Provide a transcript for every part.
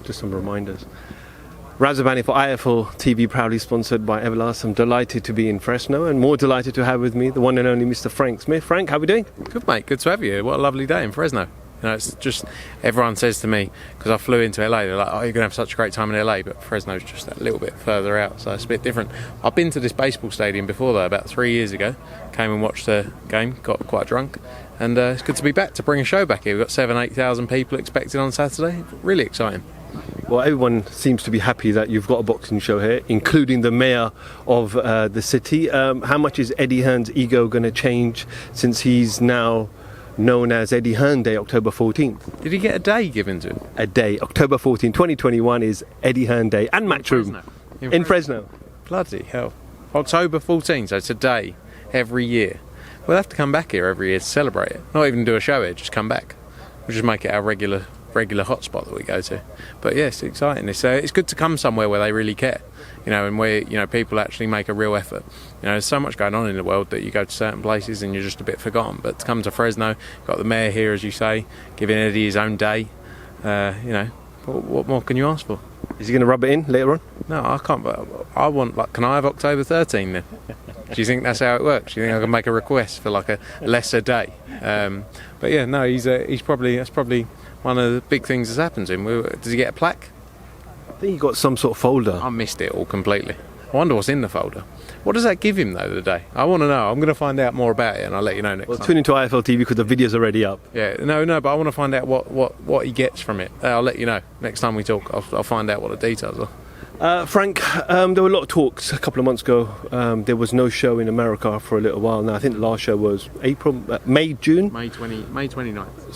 Just some reminders. Razabani for IFL TV, proudly sponsored by Everlast. I'm delighted to be in Fresno, and more delighted to have with me the one and only Mr. Frank Smith. Frank, how are we doing? Good, mate. Good to have you. What a lovely day in Fresno. You know, it's just, everyone says to me, because I flew into LA, they're like, oh, you're going to have such a great time in LA, but Fresno's just that little bit further out, so it's a bit different. I've been to this baseball stadium before, though, about 3 years ago. Came and watched the game, got quite drunk, and it's good to be back, to bring a show back here. We've got 8,000 people expected on Saturday. Really exciting. Well, everyone seems to be happy that you've got a boxing show here, including the mayor of the city. How much is Eddie Hearn's ego going to change since he's now known as Eddie Hearn Day, October 14th? Did he get a day given to him? A day. October 14, 2021 is Eddie Hearn Day and Matchroom in Fresno. Bloody hell. October 14th, so today, every year. We'll have to come back here every year to celebrate it. Not even do a show here, just come back. We'll just make it our regular hotspot that we go to. But yes, it's exciting. It's good to come somewhere where they really care, you know, and where, you know, people actually make a real effort. You know, there's so much going on in the world that you go to certain places and you're just a bit forgotten. But to come to Fresno, got the mayor here, as you say, giving Eddie his own day. You know, what more can you ask for? Is he going to rub it in later on? No, I can't. But I want, like, can I have October 13 then? Do you think that's how it works? Do you think I can make a request for like a lesser day? But yeah, no, that's probably one of the big things that's happened to him. Does he get a plaque? I think he got some sort of folder. I missed it all completely. I wonder what's in the folder. What does that give him, though, the day? I want to know. I'm going to find out more about it, and I'll let you know next time. Tune into IFL TV because the video's already up. Yeah, no, but I want to find out what he gets from it. I'll let you know next time we talk. I'll find out what the details are. Frank, there were a lot of talks a couple of months ago. There was no show in America for a little while now. I think the last show was May 29th.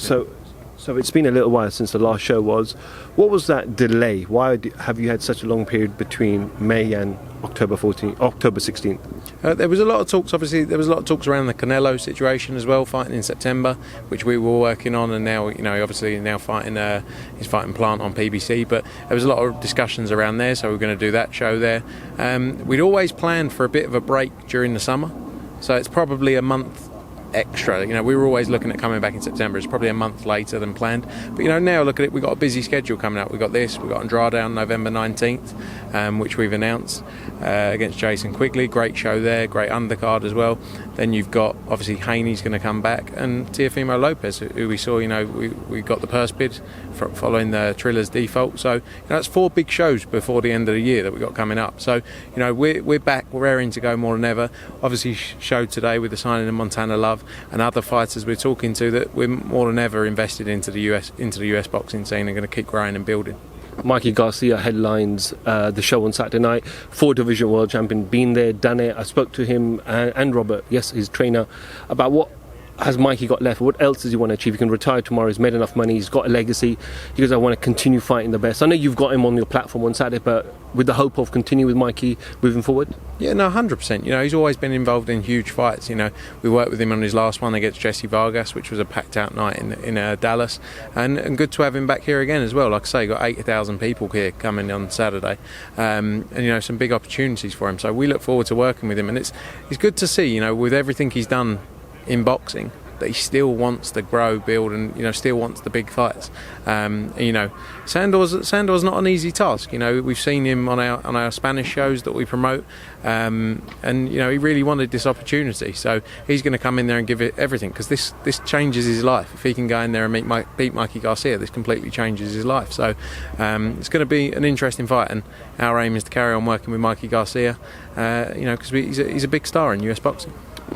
So it's been a little while since the last show was. What was that delay? Why have you had such a long period between May and October 16th? There was a lot of talks. Obviously, there was a lot of talks around the Canelo situation as well, fighting in September, which we were working on, and now, you know, obviously now fighting. He's fighting Plant on PBC, but there was a lot of discussions around there. So we're going to do that show there. We'd always planned for a bit of a break during the summer, so it's probably a month extra. You know, we were always looking at coming back in September. It's probably a month later than planned, but you know, now look at it, we've got a busy schedule coming up. We've got Andrade on November 19th, which we've announced, against Jason Quigley. Great show there, great undercard as well. Then you've got, obviously, Haney's going to come back, and Teofimo Lopez, who we saw, you know, we got the purse bid following the Trilla's default. So, you know, that's 4 big shows before the end of the year that we've got coming up. So, you know, we're back, we're raring to go more than ever. Obviously, showed today with the signing of Montana Love and other fighters we're talking to, that we're more than ever invested into the US boxing scene and going to keep growing and building. Mikey Garcia headlines the show on Saturday night. 4-division world champion, been there, done it. I spoke to him and Robert, yes, his trainer, about what has Mikey got left? What else does he want to achieve? He can retire tomorrow. He's made enough money. He's got a legacy. He goes, I want to continue fighting the best. I know you've got him on your platform on Saturday, but with the hope of continuing with Mikey moving forward? Yeah, no, 100%. You know, he's always been involved in huge fights. You know, we worked with him on his last one against Jesse Vargas, which was a packed out night in Dallas, and good to have him back here again as well. Like I say, got 8,000 people here coming on Saturday, and you know, some big opportunities for him. So we look forward to working with him, and it's good to see, you know, with everything he's done in boxing, that he still wants to grow, build, and, you know, still wants the big fights. You know, Sandor's not an easy task. You know, we've seen him on our Spanish shows that we promote, and you know, he really wanted this opportunity. So he's going to come in there and give it everything, because this changes his life. If he can go in there and beat Mikey Garcia, this completely changes his life. So it's going to be an interesting fight, and our aim is to carry on working with Mikey Garcia. You know, because he's a big star in US boxing.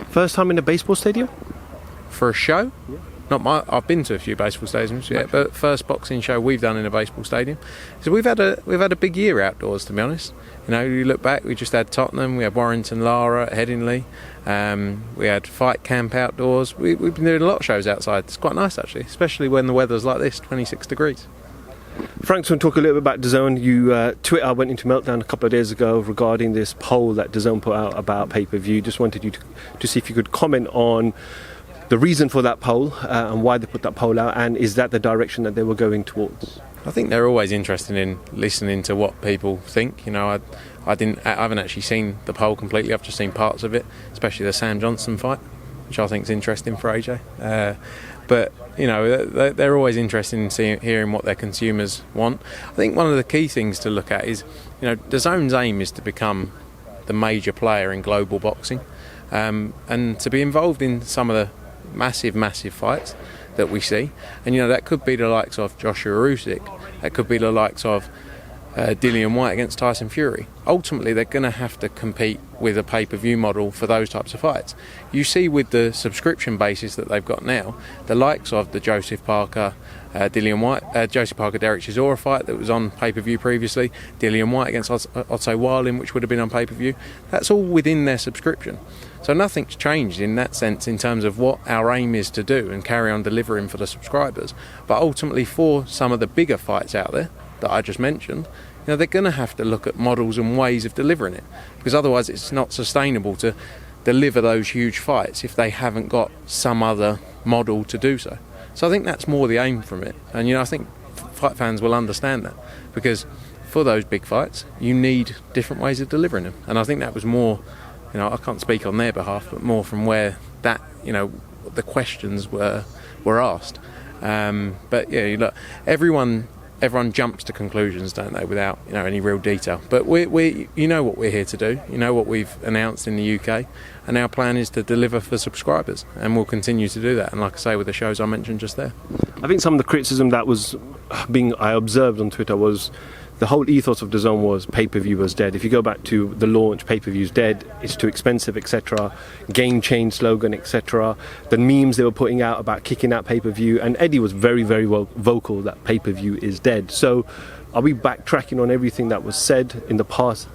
First time in a baseball stadium? For a show? Yeah. I've been to a few baseball stadiums, yeah, but first boxing show we've done in a baseball stadium. So we've had a big year outdoors, to be honest. You know, you look back, we just had Tottenham, we had Warrington Lara at Headingley, we had Fight Camp outdoors. We've been doing a lot of shows outside. It's quite nice, actually, especially when the weather's like this, 26 degrees. Frank's going to talk a little bit about Dazn. Twitter went into meltdown a couple of days ago regarding this poll that Dazn put out about pay-per-view. Just wanted you to see if you could comment on the reason for that poll and why they put that poll out, and is that the direction that they were going towards? I think they're always interested in listening to what people think. You know, I haven't actually seen the poll completely. I've just seen parts of it, especially the Sam Johnson fight, which I think is interesting for AJ. But you know, they're always interested in hearing what their consumers want. I think one of the key things to look at is, you know, DAZN's aim is to become the major player in global boxing, and to be involved in some of the massive fights that we see. And you know, that could be the likes of Joshua-Usyk, that could be the likes of Dillian Whyte against Tyson Fury. Ultimately, they're going to have to compete with a pay-per-view model for those types of fights. You see with the subscription basis that they've got now, the likes of the Joseph Parker, Joseph Parker Derek Chisora fight that was on pay-per-view previously, Dillian Whyte against Otto Wallin, which would have been on pay-per-view. That's all within their subscription. So nothing's changed in that sense in terms of what our aim is to do and carry on delivering for the subscribers. But ultimately, for some of the bigger fights out there that I just mentioned, you know, they're going to have to look at models and ways of delivering it, because otherwise it's not sustainable to deliver those huge fights if they haven't got some other model to do so. So I think that's more the aim from it, and you know, I think fight fans will understand that, because for those big fights you need different ways of delivering them. And I think that was more, you know, I can't speak on their behalf, but more from where that, you know, the questions were asked. But yeah, look, everyone jumps to conclusions, don't they, without, you know, any real detail. But we you know what we're here to do. You know what we've announced in the UK, and our plan is to deliver for subscribers, and we'll continue to do that. And like I say, with the shows I mentioned just there, I think some of the criticism that was I observed on Twitter was the whole ethos of DAZN was pay-per-view was dead. If you go back to the launch, pay-per-view's dead, it's too expensive, etc. Game change slogan, etc. The memes they were putting out about kicking out pay-per-view, and Eddie was very vocal that pay-per-view is dead. So are we backtracking on everything that was said in the past?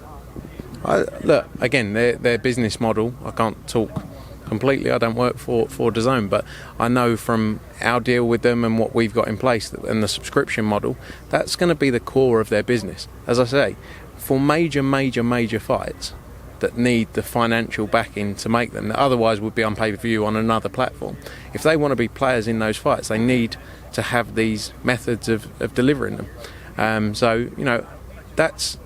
Look, again, their business model, I can't talk completely, I don't work for DAZN, but I know from our deal with them and what we've got in place and the subscription model, that's going to be the core of their business. As I say, for major fights that need the financial backing to make them, that otherwise would be on pay-per-view on another platform, if they want to be players in those fights, they need to have these methods of delivering them. So, you know, that's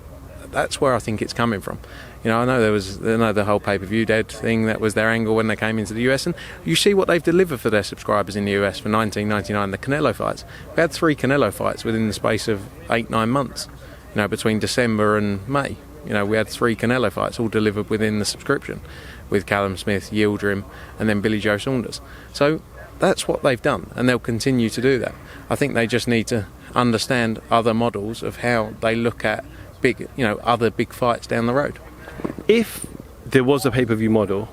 where I think it's coming from. You know, I know the whole pay-per-view dead thing, that was their angle when they came into the US, and you see what they've delivered for their subscribers in the US for $19.99, the Canelo fights. We had 3 Canelo fights within the space of 8-9 months, you know, between December and May. You know, we had 3 Canelo fights all delivered within the subscription, with Callum Smith, Yildirim, and then Billy Joe Saunders. So that's what they've done, and they'll continue to do that. I think they just need to understand other models of how they look at big, you know, other big fights down the road. If there was a pay-per-view model,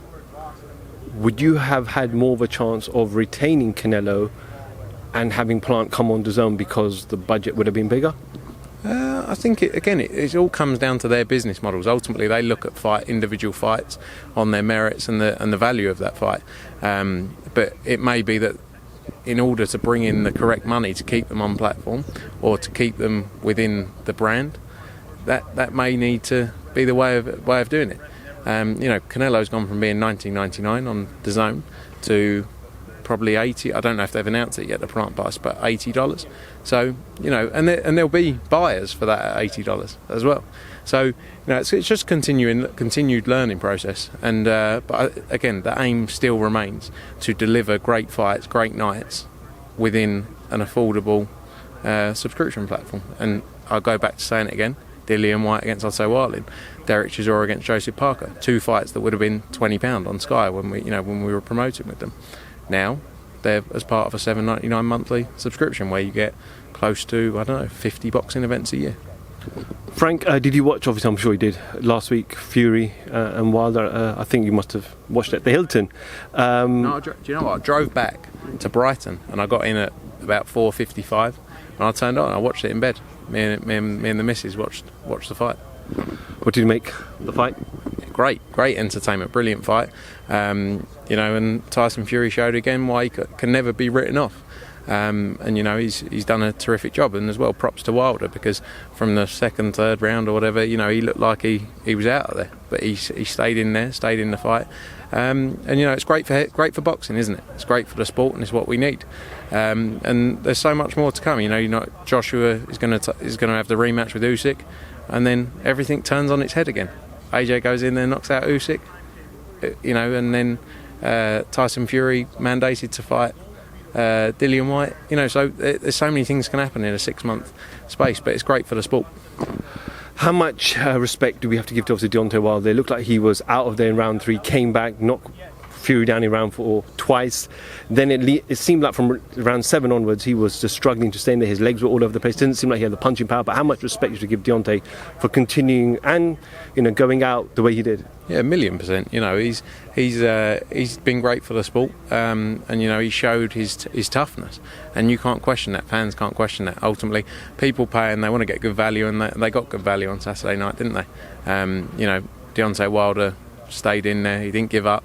would you have had more of a chance of retaining Canelo and having Plant come on DAZN because the budget would have been bigger? I think it all comes down to their business models. Ultimately, they look at individual fights on their merits and the value of that fight. But it may be that in order to bring in the correct money to keep them on platform or to keep them within the brand, that may need to be the way of doing it. You know, Canelo's gone from being $19.99 on DAZN to probably $80. I don't know if they've announced it yet, the Plant price, but $80. So, you know, and there'll be buyers for that at $80 as well. So, you know, it's just continued learning process. And but again, the aim still remains to deliver great fights, great nights within an affordable subscription platform. And I'll go back to saying it again. Dillian Whyte against Otto Wallin, Derek Chisora against Joseph Parker, 2 fights that would have been £20 on Sky when we were promoting with them. Now they're as part of a $7.99 monthly subscription where you get close to, I don't know, 50 boxing events a year. Frank, did you watch, obviously I'm sure you did, last week, Fury and Wilder? I think you must have watched it at the Hilton. No, do you know what? I drove back to Brighton and I got in at about 4:55 and I turned on and I watched it in bed. Me and the missus watched the fight. What did you make of the fight? Great entertainment, brilliant fight. You know, and Tyson Fury showed again why he can never be written off. And you know, he's done a terrific job, and as well, props to Wilder, because from the second, third round or whatever, you know, he looked like he was out of there, but he stayed in there, stayed in the fight, And it's great for boxing, isn't it? It's great for the sport, and it's what we need. And there's so much more to come. Joshua is going to have the rematch with Usyk, and then everything turns on its head again. AJ goes in there, knocks out Usyk, and then Tyson Fury mandated to fight Dillian White. So there's so many things can happen in a 6-month space, but it's great for the sport. How much respect do we have to give to obviously Deontay Wilder? It looked like he was out of there in round 3, came back, knocked Fury down in round 4 twice. Then it seemed like from round 7 onwards he was just struggling to stay in there. His legs were all over the place. Didn't seem like he had the punching power. But how much respect you should give Deontay for continuing and going out the way he did? Yeah, 1,000,000%. He's been great for the sport, and he showed his toughness, and you can't question that. Fans can't question that. Ultimately, people pay and they want to get good value, and they got good value on Saturday night, didn't they? Deontay Wilder stayed in there. He didn't give up.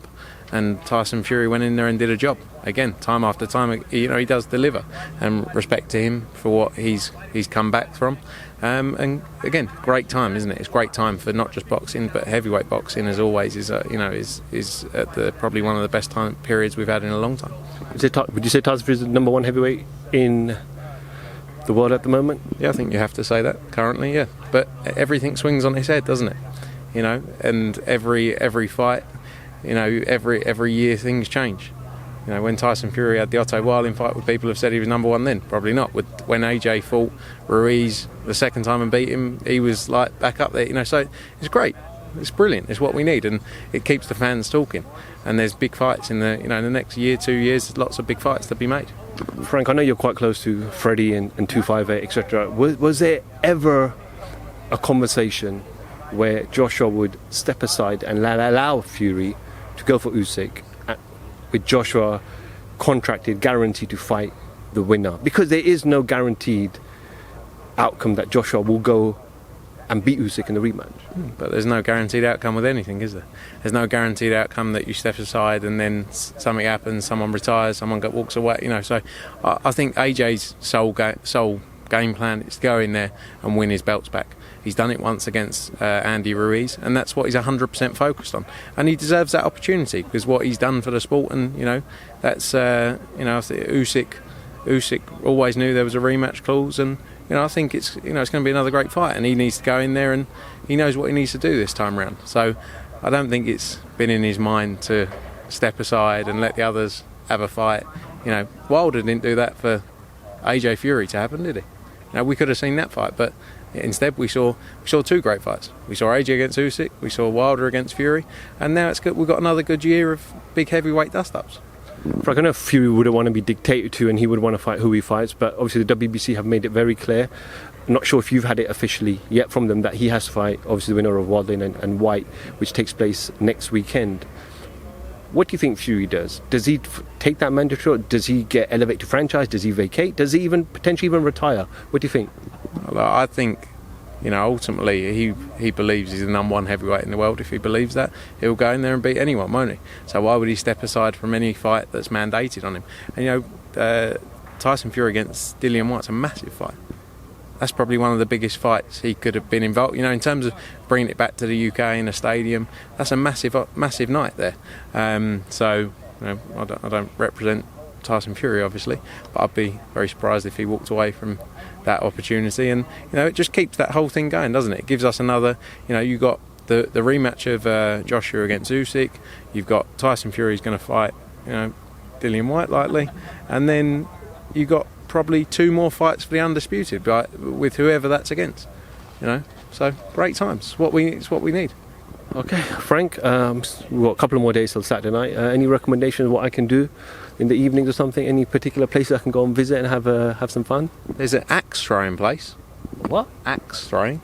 And Tyson Fury went in there and did a job again, time after time. He does deliver, and respect to him for what he's come back from. And again, great time, isn't it? It's great time for not just boxing, but heavyweight boxing. As always, is at probably one of the best time periods we've had in a long time. Would you say Tyson Fury is the number 1 heavyweight in the world at the moment? Yeah, I think you have to say that currently. Yeah, but everything swings on its head, doesn't it? And every fight. Every year things change. When Tyson Fury had the Otto Wilding fight, would people have said he was number 1 then? Probably not. When AJ fought Ruiz the second time and beat him, he was like back up there. So it's great. It's brilliant. It's what we need, and it keeps the fans talking. And there's big fights in the next year, 2 years. There's lots of big fights to be made. Frank, I know you're quite close to Freddie and 258, etc. Was there ever a conversation where Joshua would step aside and allow Fury to go for Usyk, with Joshua contracted, guaranteed to fight the winner? Because there is no guaranteed outcome that Joshua will go and beat Usyk in the rematch. But there's no guaranteed outcome with anything, is there? There's no guaranteed outcome that you step aside and then something happens, someone retires, someone walks away. So I think AJ's sole game plan is to go in there and win his belts back. He's done it once against Andy Ruiz, and that's what he's 100% focused on. And he deserves that opportunity because what he's done for the sport, and that's I think Usyk always knew there was a rematch clause, and I think it's going to be another great fight, and he needs to go in there and he knows what he needs to do this time round. So I don't think it's been in his mind to step aside and let the others have a fight. Wilder didn't do that for AJ Fury to happen, did he? We could have seen that fight, but instead we saw 2 great fights. We saw AJ against Usyk, we saw Wilder against Fury, and now it's good. We've got another good year of big heavyweight dust-ups. Frank, I know Fury wouldn't want to be dictated to, and he would want to fight who he fights, but obviously the WBC have made it very clear. I'm not sure if you've had it officially yet from them that he has to fight, obviously, the winner of Wilder and White, which takes place next weekend. What do you think Fury does? Does he take that mandatory? Does he get elevated to franchise? Does he vacate? Does he potentially even retire? What do you think? Well, I think, ultimately he believes he's the number 1 heavyweight in the world. If he believes that, he'll go in there and beat anyone, won't he? So why would he step aside from any fight that's mandated on him? And Tyson Fury against Dillian White's a massive fight. That's probably one of the biggest fights he could have been involved. In terms of bringing it back to the UK in a stadium, that's a massive night there. So I don't represent Tyson Fury, obviously, but I'd be very surprised if he walked away from that opportunity. And it just keeps that whole thing going, doesn't it? It gives us another. You got the rematch of Joshua against Usyk. You've got Tyson Fury's going to fight, Dillian White likely, and then you got probably 2 more fights for the undisputed, with whoever that's against. So great times. It's what we need. Okay, Frank, we've got a couple of more days till Saturday night. Any recommendations of what I can do in the evenings or something? Any particular places I can go and visit and have some fun? There's an axe throwing place. What? Axe throwing,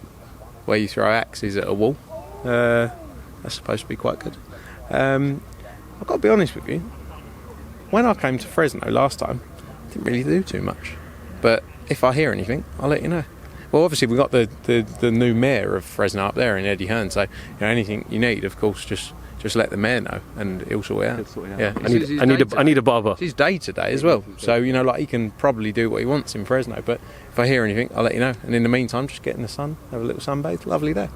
where you throw axes at a wall. That's supposed to be quite good. I've got to be honest with you. When I came to Fresno last time, I didn't really do too much. But if I hear anything, I'll let you know. Well, obviously we've got the new mayor of Fresno up there in Eddie Hearn, so anything you need, of course, just let the mayor know and he'll sort it out. Yeah, I need a barber. It's his day today as well, so he can probably do what he wants in Fresno. But if I hear anything, I'll let you know. And in the meantime, just get in the sun, have a little sunbathe. Lovely day.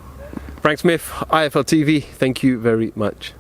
Frank Smith, IFL TV. Thank you very much.